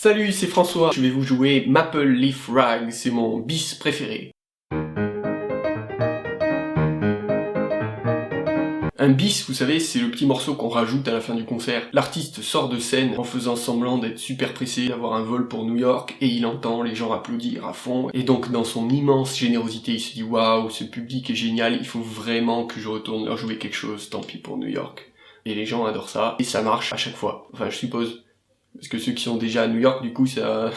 Salut, c'est François, je vais vous jouer Maple Leaf Rag, c'est mon bis préféré. Un bis, vous savez, c'est le petit morceau qu'on rajoute à la fin du concert. L'artiste sort de scène en faisant semblant d'être super pressé, d'avoir un vol pour New York, et il entend les gens applaudir à fond. Et donc, dans son immense générosité, il se dit « Waouh, ce public est génial, il faut vraiment que je retourne leur jouer quelque chose, tant pis pour New York. » Et les gens adorent ça, et ça marche à chaque fois. Enfin, je suppose. Parce que ceux qui sont déjà à New York, du coup, ça...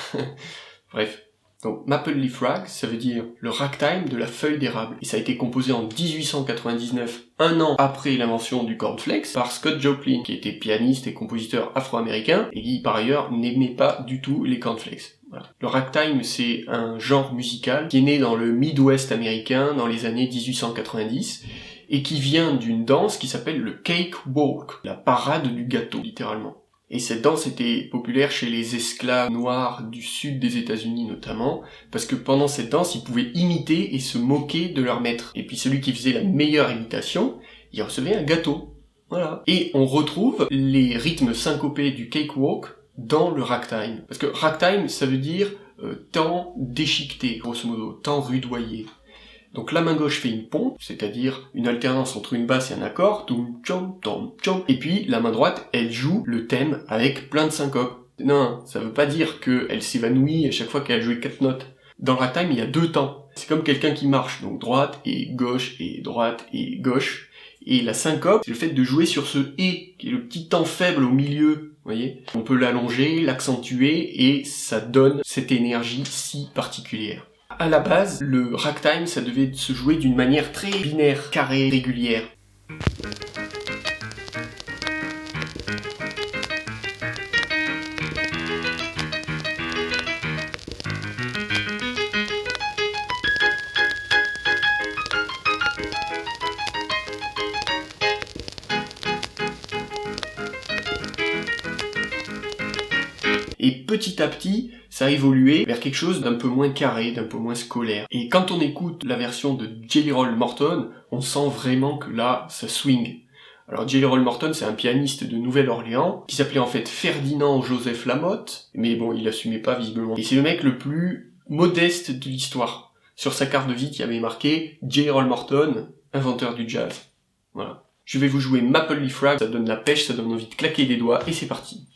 Bref. Donc, Maple Leaf Rag, ça veut dire le ragtime de la feuille d'érable. Et ça a été composé en 1899, un an après l'invention du cornflakes, par Scott Joplin, qui était pianiste et compositeur afro-américain, et qui, par ailleurs, n'aimait pas du tout les cornflakes. Voilà. Le ragtime, c'est un genre musical qui est né dans le Midwest américain dans les années 1890, et qui vient d'une danse qui s'appelle le cake walk, la parade du gâteau, littéralement. Et cette danse était populaire chez les esclaves noirs du sud des États-Unis notamment, parce que pendant cette danse, ils pouvaient imiter et se moquer de leur maître. Et puis celui qui faisait la meilleure imitation, il recevait un gâteau. Voilà. Et on retrouve les rythmes syncopés du cakewalk dans le ragtime. Parce que ragtime, ça veut dire temps déchiqueté, grosso modo, temps rudoyé. Donc la main gauche fait une pompe, c'est-à-dire une alternance entre une basse et un accord, et puis la main droite, elle joue le thème avec plein de syncopes. Non, ça veut pas dire qu'elle s'évanouit à chaque fois qu'elle a joué 4 notes. Dans le ragtime, il y a 2 temps. C'est comme quelqu'un qui marche, donc droite et gauche, et la syncope, c'est le fait de jouer sur ce « et », qui est le petit temps faible au milieu, vous voyez. On peut l'allonger, l'accentuer, et ça donne cette énergie si particulière. À la base, le ragtime, ça devait se jouer d'une manière très binaire, carrée, régulière. Et petit à petit, ça a évolué vers quelque chose d'un peu moins carré, d'un peu moins scolaire. Et quand on écoute la version de Jelly Roll Morton, on sent vraiment que là, ça swing. Alors Jelly Roll Morton, c'est un pianiste de Nouvelle-Orléans, qui s'appelait en fait Ferdinand Joseph Lamotte, mais bon, il l'assumait pas visiblement. Et c'est le mec le plus modeste de l'histoire. Sur sa carte de visite, il y avait marqué Jelly Roll Morton, inventeur du jazz. Voilà. Je vais vous jouer Maple Leaf Rag, ça donne la pêche, ça donne envie de claquer des doigts, et c'est parti.